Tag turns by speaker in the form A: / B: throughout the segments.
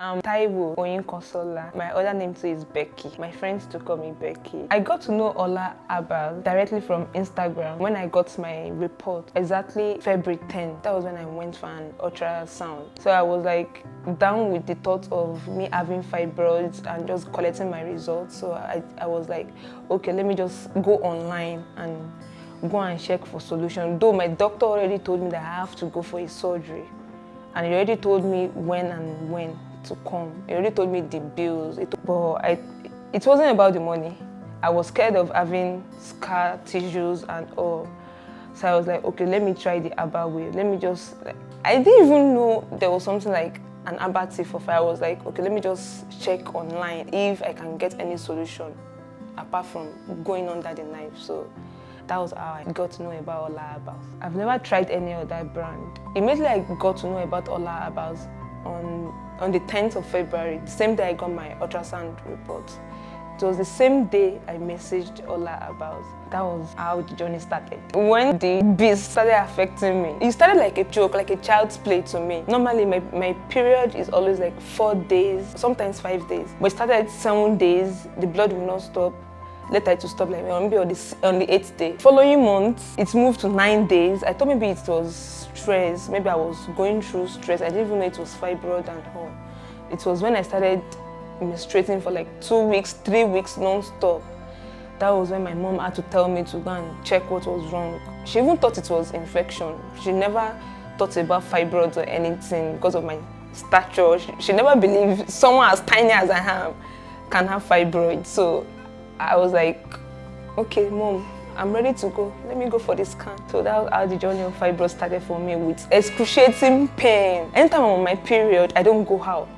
A: I'm Taiwo Oyinkansola. My other name too is Becky. My friends to call me Becky. I got to know OLAHERBAL directly from Instagram when I got my report, exactly February 10th. That was when I went for an ultrasound. So I was like down with the thought of me having fibroids and just collecting my results. So I was like, okay, let me just go online and go and check for solution. Though my doctor already told me that I have to go for a surgery. And he already told me when to come. He already told me the bills. But it wasn't about the money. I was scared of having scar tissues and all. So I was like, okay, let me try the herbal way. Let me just, I didn't even know there was something like an herbal tea for fire. I was like, okay, let me just check online if I can get any solution apart from going under the knife. So that was how I got to know about OLAHERBAL. I've never tried any other brand. Immediately I got to know about OLAHERBAL on the 10th of February, the same day I got my ultrasound report. It was the same day I messaged OLAHERBAL. That was how the journey started. When the beast started affecting me, it started like a joke, like a child's play to me. Normally my period is always like 4 days, sometimes 5 days. But it started at 7 days, the blood will not stop. Later it to stop like maybe on the 8th day. Following month, it moved to 9 days. I thought maybe it was stress. Maybe I was going through stress. I didn't even know it was fibroid and all. It was when I started menstruating for like 2 weeks, 3 weeks non-stop. That was when my mom had to tell me to go and check what was wrong. She even thought it was infection. She never thought about fibroids or anything because of my stature. She never believed someone as tiny as I am can have fibroids. So I was like, okay, Mom, I'm ready to go. Let me go for the scan. So that was how the journey of fibroids started for me, with excruciating pain. Anytime I'm on my period, I don't go out.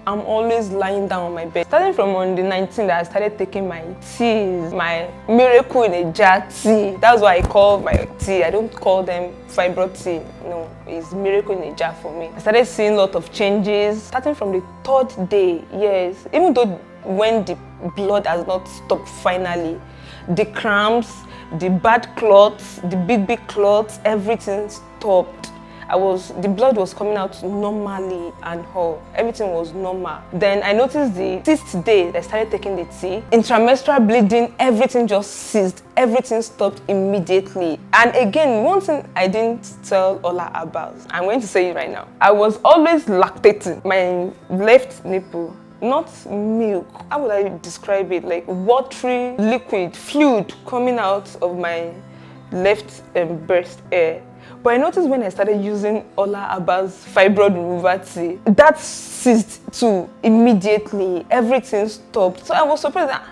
A: I'm always lying down on my bed. Starting from on the 19th, I started taking my teas, my miracle in a jar tea. That's what I call my tea. I don't call them fibroid tea. No, it's miracle in a jar for me. I started seeing a lot of changes. Starting from the 3rd day, yes. Even though when the blood has not stopped finally, the cramps, the bad clots, the big clots, everything stopped. The blood was coming out normally and all. Everything was normal. Then I noticed the 6th day that I started taking the tea, intramenstrual bleeding, everything just ceased. Everything stopped immediately. And again, one thing I didn't tell OLAHERBAL, I'm going to say it right now. I was always lactating. My left nipple, not milk, how would I describe it? Like watery liquid, fluid coming out of my left breast area. But I noticed when I started using OLAHERBAL's fibroid remover tea, that ceased too immediately. Everything stopped. So I was surprised that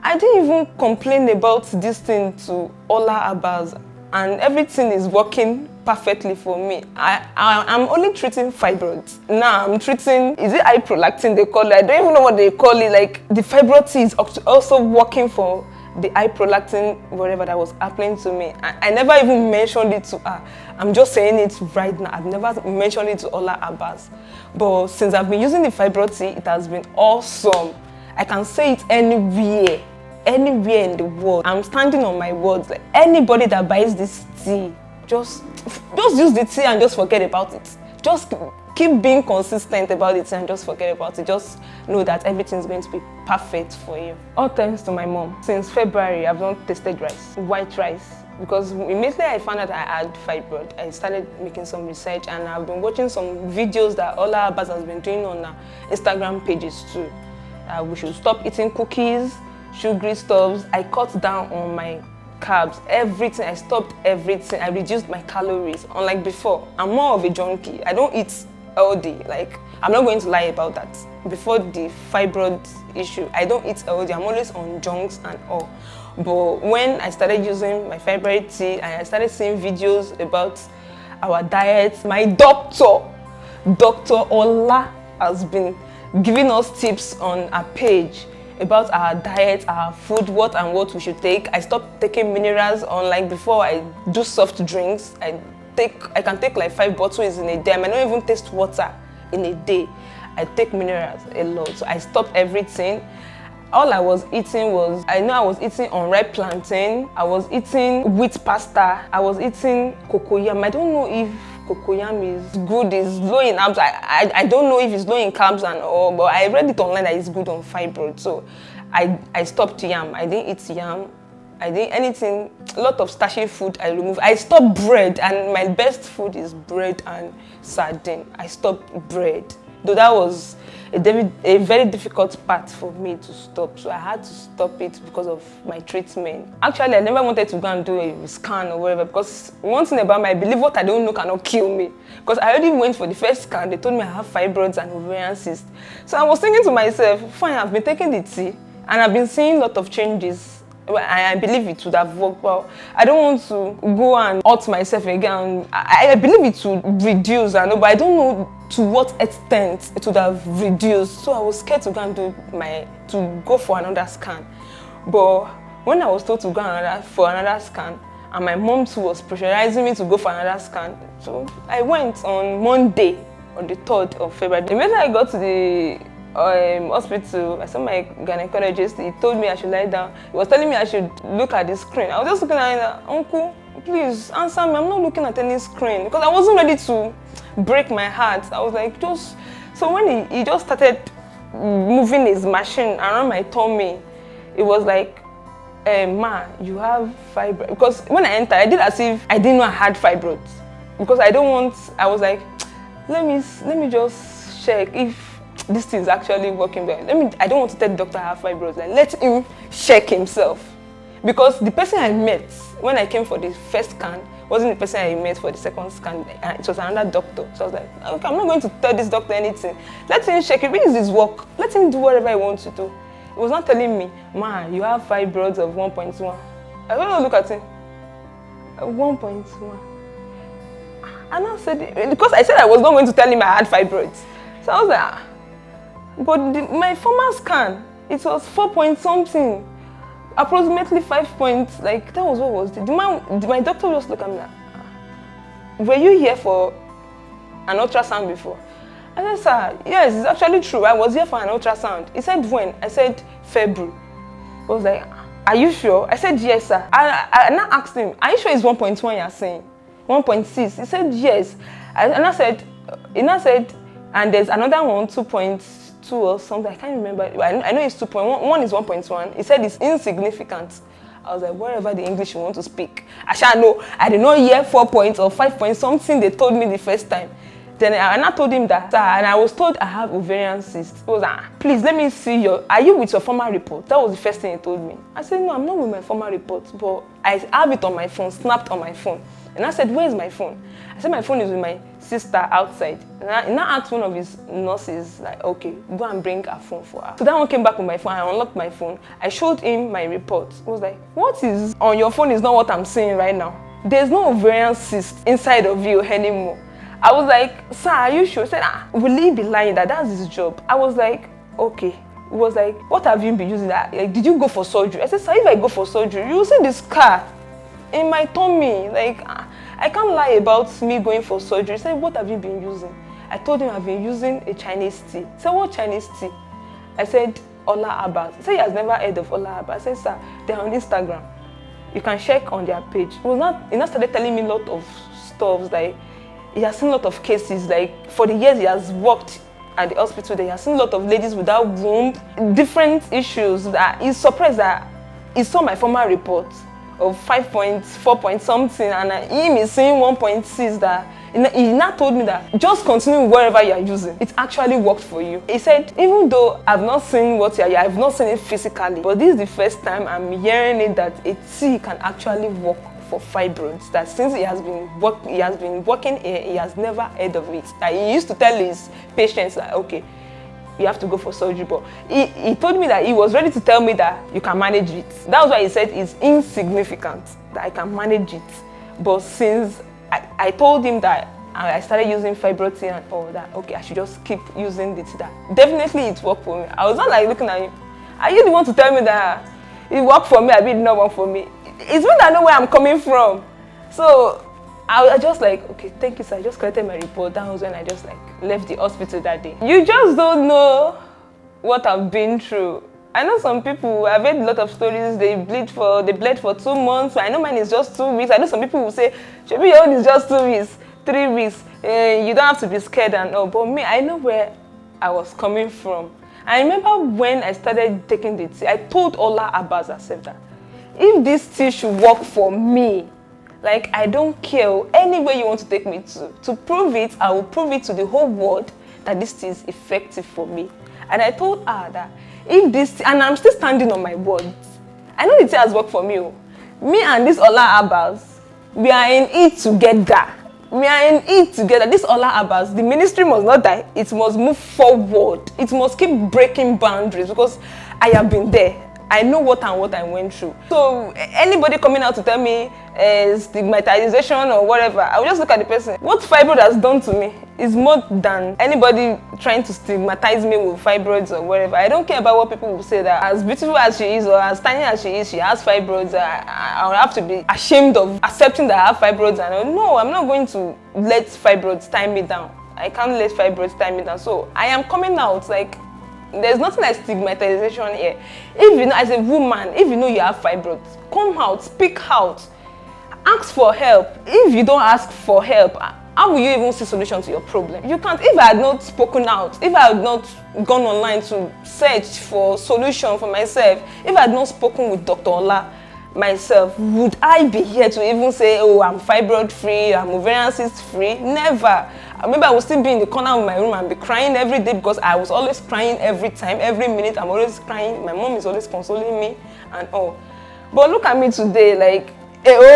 A: I didn't even complain about this thing to OLAHERBAL, and everything is working perfectly for me. I'm only treating fibroids. Now I'm treating, is it high prolactin they call it? I don't even know what they call it. Like the fibroid tea is also working for the high prolactin, whatever that was happening to me. I never even mentioned it to her. I'm just saying it right now. I've never mentioned it to OLAHERBAL. But since I've been using the fibroid tea, it has been awesome. I can say it anywhere in the world. I'm standing on my words. Like anybody that buys this tea, just use the tea and just forget about it. Just keep being consistent about it and just forget about it. Just know that everything's going to be perfect for you. All thanks to my mom. Since February, I've not tasted rice, white rice. Because immediately I found out I had fibroid, I started making some research, and I've been watching some videos that OLAHERBAL has been doing on Instagram pages too. We should stop eating cookies, sugary stuffs. I cut down on my carbs, everything. I stopped everything. I reduced my calories. Unlike before, I'm more of a junkie. I don't eat healthy. Like, I'm not going to lie about that. Before the fibroid issue, I don't eat healthy. I'm always on junks and all. But when I started using my fibroid tea and I started seeing videos about our diets, my Dr. Ola, has been giving us tips on our page about our diet, our food, what and what we should take. I stopped taking minerals. Unlike before, I do soft drinks. I can take like 5 bottles in a day. I might not even taste water in a day. I take minerals a lot. So I stopped everything. All I was eating was, I was eating unripe plantain, I was eating wheat pasta, I was eating cocoyam. I don't know if cocoyam is good, it's low in carbs. I don't know if it's low in carbs and all, but I read it online that it's good on fibroids. So I stopped yam. I didn't eat yam. I didn't anything, a lot of starchy food I removed. I stopped bread, and my best food is bread and sardine. I stopped bread. Though that was a very difficult part for me to stop. So I had to stop it because of my treatment. Actually, I never wanted to go and do a scan or whatever, because one thing about me, I believe what I don't know cannot kill me. Because I already went for the first scan, they told me I have fibroids and ovarian cysts. So I was thinking to myself, fine, I've been taking the tea, and I've been seeing a lot of changes. I believe it would have worked well. I don't want to go and hurt myself again. I believe it would reduce, but I don't know to what extent it would have reduced. So I was scared to go and go for another scan. But when I was told to go for another scan, and my mom too was pressurizing me to go for another scan, so I went on Monday, on the 3rd of February. Immediately I got to the hospital, I saw my gynecologist. He told me I should lie down. He was telling me I should look at the screen. I was just looking at it, uncle, please answer me. I'm not looking at any screen, because I wasn't ready to break my heart. I was like, so when he just started moving his machine around my tummy, it was like, ma, you have fibroids. Because when I entered, I did as if I didn't know I had fibroids, because I was like, let me just check if this thing is actually working well. I don't want to tell the doctor I have fibroids. Like, let him check himself. Because the person I met when I came for the first scan wasn't the person I met for the second scan. It was another doctor. So I was like, okay, I'm not going to tell this doctor anything. Let him check. If it is his work, let him do whatever he wants to do. He was not telling me, ma, you have fibroids of 1.1. I don't know, look at him. 1.1. And I said, because I said I was not going to tell him I had fibroids. So I was like, but my former scan, it was 4 point something, approximately 5 points. Like, that was what was it. My doctor just looked at me like, were you here for an ultrasound before? I said, sir, yes, it's actually true. I was here for an ultrasound. He said, when? I said, February. I was like, are you sure? I said, yes, sir. I now asked him, are you sure it's 1.1 you're saying? 1.6? He said, yes. And I said, and there's another one, 2.2 or something. I can't remember. I know it's 2.1. One is 1.1. He said it's insignificant. I was like, whatever the English you want to speak. I shall know. I did not hear 4 points or 5 points, something they told me the first time. Then I told him that, sir, and I was told I have ovarian cysts. He was like, please, let me see are you with your former report? That was the first thing he told me. I said, no, I'm not with my former report, but I have it on my phone, snapped on my phone. And I said, where's my phone? I said, my phone is with my sister outside. And I asked one of his nurses, like, okay, go and bring her phone for her. So that one came back with my phone. I unlocked my phone. I showed him my report. He was like, what is on your phone is not what I'm seeing right now. There's no ovarian cyst inside of you anymore. I was like, sir, are you sure? He said, will he be lying that that's his job? I was like, okay. He was like, what have you been using that? Like, did you go for surgery? I said, sir, if I go for surgery, you will see this scar in my tummy. Like, I can't lie about me going for surgery. He said, what have you been using? I told him I've been using a Chinese tea. He said, what Chinese tea? I said, OLAHERBAL. He said he has never heard of OLAHERBAL. I said, sir, they're on Instagram. You can check on their page. He now started telling me a lot of stuff. Like, he has seen a lot of cases. Like, for the years he has worked at the hospital, he has seen a lot of ladies without womb, different issues. That he's surprised that he saw my former report of 5 points, 4 points something, and him is saying 1.6. That he now told me that just continue wherever you are using. It actually worked for you. He said, even though I've not seen what you are, I've not seen it physically, but this is the first time I'm hearing it that a tea can actually work for fibroids. That since he has been working here, he has never heard of it. That he used to tell his patients that, okay, you have to go for surgery, but he told me that he was ready to tell me that you can manage it. That was why he said it's insignificant, that I can manage it. But since I told him that I started using fibroid tea and all that, okay, I should just keep using the tea. That definitely it worked for me. I was not like looking at him. Are you the one to tell me that it worked for me? I mean, it did not work for me. It's when I know where I'm coming from. So I just like, okay, thank you, sir. I just collected my report. That was when I just like left the hospital that day. You just don't know what I've been through. I know some people, I've heard a lot of stories, they bled for 2 months. I know mine is just 2 weeks. I know some people will say, maybe your own is just 2 weeks. 3 weeks, you don't have to be scared and all. But me, I know where I was coming from. I remember when I started taking the tea, I told Ola about herself that if this tea should work for me, like, I don't care any way you want to take me to prove it, I will prove it to the whole world that this tea is effective for me. And I told her that if this tea, and I'm still standing on my words, I know the tea has worked for me. Me and this OLAHERBAL, we are in it together. We are in it together. This OLAHERBAL, the ministry must not die. It must move forward. It must keep breaking boundaries because I have been there. I know what I went through. So anybody coming out to tell me stigmatization or whatever, I will just look at the person. What fibroid has done to me is more than anybody trying to stigmatize me with fibroids or whatever. I don't care about what people will say, that as beautiful as she is or as tiny as she is, she has fibroids. I will have to be ashamed of accepting that I have fibroids. And no, I'm not going to let fibroids tie me down. I can't let fibroids tie me down. So I am coming out like, there's nothing like stigmatization here. If you know, as a woman, if you know you have fibroids, come out, speak out, ask for help. If you don't ask for help, how will you even see solution to your problem? You can't. If I had not spoken out, if I had not gone online to search for solution for myself, if I had not spoken with Dr. Ola myself, would I be here to even say, oh, I'm fibroid free, I'm ovarian cyst free? Never. Maybe I would still be in the corner of my room and be crying every day because I was always crying every time, every minute. I'm always crying. My mom is always consoling me and all. But look at me today, like,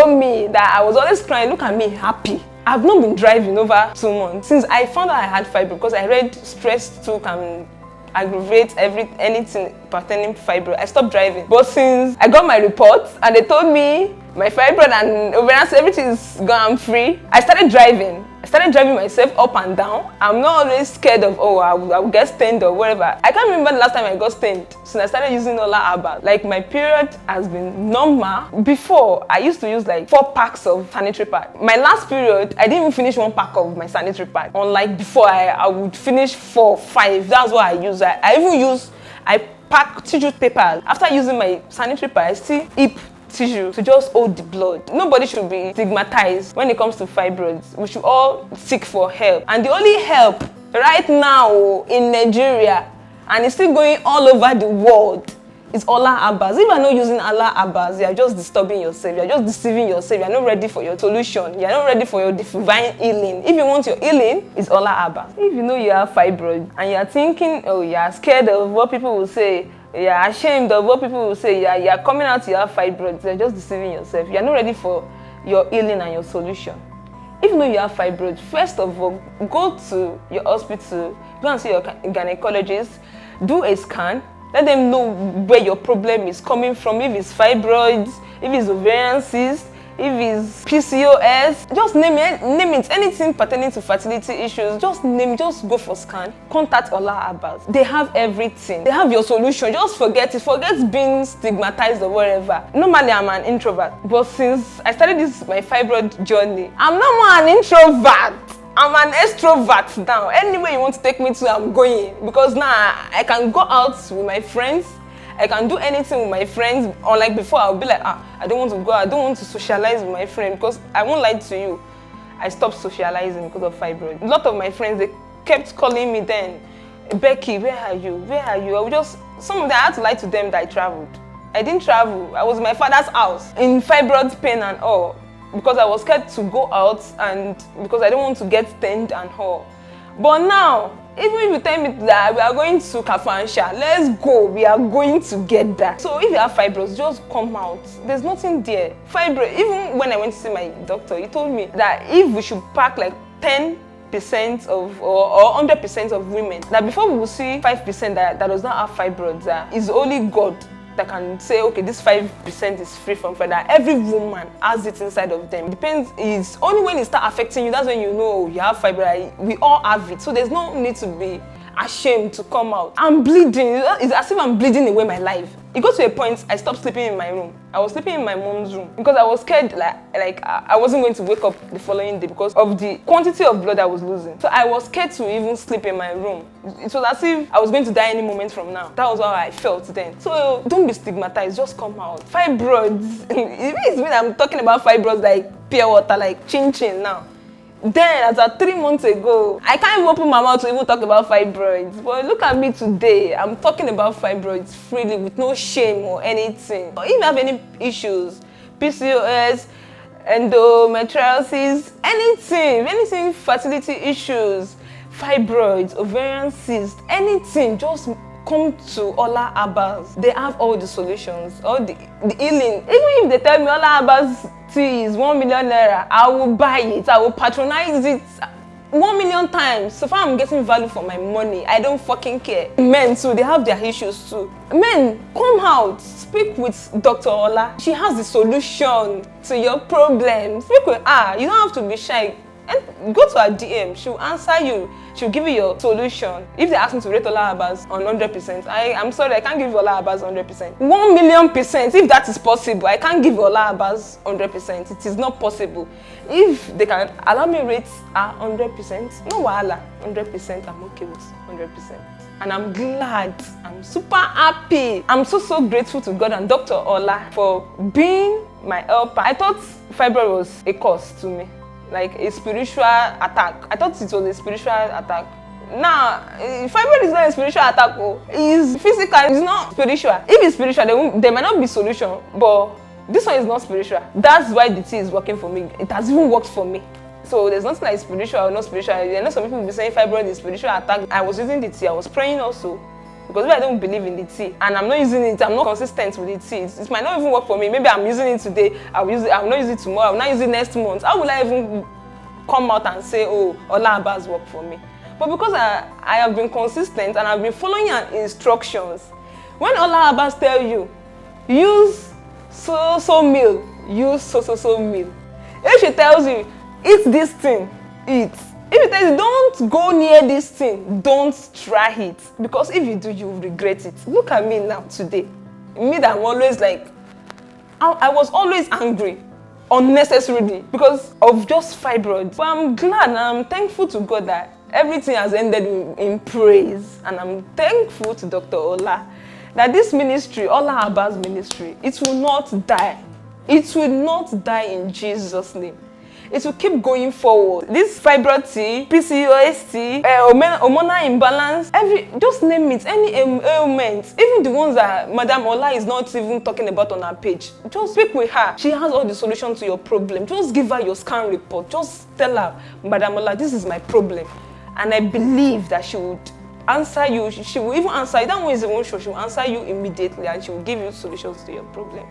A: me, that I was always crying. Look at me, happy. I've not been driving over 2 months since I found out I had fibroid, because I read stress too can aggravate anything pertaining to fibroid. I stopped driving. But since I got my reports and they told me my fibroid and ovarian, everything is gone, I'm free, I started driving. I started driving myself up and down. I'm not always scared of, oh, I will get stained or whatever. I can't remember the last time I got stained since I started using OLAHERBAL. Like, my period has been normal. Before, I used to use like 4 packs of sanitary pad. My last period, I didn't even finish 1 pack of my sanitary pad. Unlike before, I would finish 4, 5. That's what I use. I pack tissue paper. After using my sanitary pad, I still keep tissue to just hold the blood. Nobody should be stigmatized when it comes to fibroids. We should all seek for help. And the only help right now in Nigeria, and it's still going all over the world, is OLAHERBAL. If you are not using OLAHERBAL, you are just disturbing yourself. You are just deceiving yourself. You are not ready for your solution. You are not ready for your divine healing. If you want your healing, it's OLAHERBAL. If you know you have fibroid and you are thinking, oh, you are scared of what people will say, you're ashamed of what people will say, you're coming out to have fibroids, you're just deceiving yourself. You're not ready for your healing and your solution. If you know you have fibroids, first of all, go to your hospital, go and see your gynecologist, do a scan, let them know where your problem is coming from, if it's fibroids, if it's ovarian cyst, if it's PCOS, just name it, anything pertaining to fertility issues, just go for scan. Contact OLAHERBAL. They have everything. They have your solution. Just forget it. Forget being stigmatized or whatever. Normally, I'm an introvert, but since I started my fibroid journey, I'm no more an introvert. I'm an extrovert now. Anywhere you want to take me to, I'm going. Because now I can go out with my friends. I can do anything with my friends. Unlike before, I'll be like, I don't want to go. I don't want to socialize with my friend, because I won't lie to you, I stopped socializing because of fibroid. A lot of my friends, they kept calling me then, Becky, where are you? Where are you? Some of them, I had to lie to them that I traveled. I didn't travel. I was in my father's house in fibroid pain and all, because I was scared to go out and because I don't want to get stained and all. But now, even if you tell me that we are going to Kafansha, let's go, we are going together. So if you have fibroids, just come out. There's nothing there. Fibroid, even when I went to see my doctor, he told me that if we should pack like 10% of or 100% of women, that before we will see 5% that does not have fibroids, is only God that can say, okay, this 5% is free from fibroid. Every woman has it inside of them. Depends, it's only when it starts affecting you, that's when you know you have fibroid. We all have it, so there's no need to be ashamed to come out. I'm bleeding. It's as if I'm bleeding away my life. It got to a point I stopped sleeping in my room. I was sleeping in my mom's room because I was scared like I wasn't going to wake up the following day because of the quantity of blood I was losing. So I was scared to even sleep in my room. It was as if I was going to die any moment from now. That was how I felt then. So don't be stigmatized, just come out. Fibroids, it means when I'm talking about fibroids like pure water, like chin chin now. Then, as at 3 months ago, I can't even open my mouth to even talk about fibroids. But look at me today. I'm talking about fibroids freely with no shame or anything. Or if you have any issues, PCOS, endometriosis, anything, fertility issues, fibroids, ovarian cysts, anything, just come to OLAHERBAL. They have all the solutions, all the healing. Even if they tell me OLAHERBAL's tea is 1 million naira, I will buy it, I will patronize it 1 million times. So far I'm getting value for my money. I don't fucking care. Men too, they have their issues too. Men, come out, speak with Dr. Ola. She has the solution to your problems. Speak with her. You don't have to be shy. And go to her DM, she'll answer you, she'll give you your solution. If they ask me to rate OLAHERBAL on 100%, I'm sorry, I can't give OLAHERBAL 100%. 1,000,000%, if that is possible, I can't give OLAHERBAL 100%. It is not possible. If they can allow me rate her 100%, no wahala, 100%, I'm okay with 100%. And I'm glad, I'm super happy. I'm so grateful to God and Dr. Ola for being my helper. I thought fibroid was a cause to me, like a spiritual attack. I thought it was a spiritual attack. Now, fibroid is not a spiritual attack. It's physical, it's not spiritual. If it's spiritual, there might not be solution, but this one is not spiritual. That's why the tea is working for me. It has even worked for me. So there's nothing like spiritual or not spiritual. I know some people will be saying fibroid is spiritual attack. I was using the tea, I was praying also. Because if I don't believe in the tea and I'm not using it, I'm not consistent with the tea. It might not even work for me. Maybe I'm using it today, I'll not use it tomorrow, I'll not use it next month. How will I even come out and say, oh, OLAHERBAL's work for me? But because I have been consistent and I've been following your instructions, when OLAHERBAL tell you, use so meal, use so meal. If she tells you, eat this thing, eat. If it tells you, don't go near this thing, don't try it. Because if you do, you will regret it. Look at me now today. Me that I'm always like, I was always angry unnecessarily because of just fibroids. But I'm glad and I'm thankful to God that everything has ended in praise. And I'm thankful to Dr. Ola that this ministry, OLAHERBAL's ministry, it will not die. It will not die in Jesus' name. It will keep going forward. This fibroid tea, PCOS tea, hormonal imbalance, just name it, any ailment, even the ones that Madam Ola is not even talking about on her page. Just speak with her. She has all the solutions to your problem. Just give her your scan report. Just tell her, Madam Ola, this is my problem. And I believe that she would answer you. She will even answer you. That one is even sure. She will answer you immediately and she will give you solutions to your problem.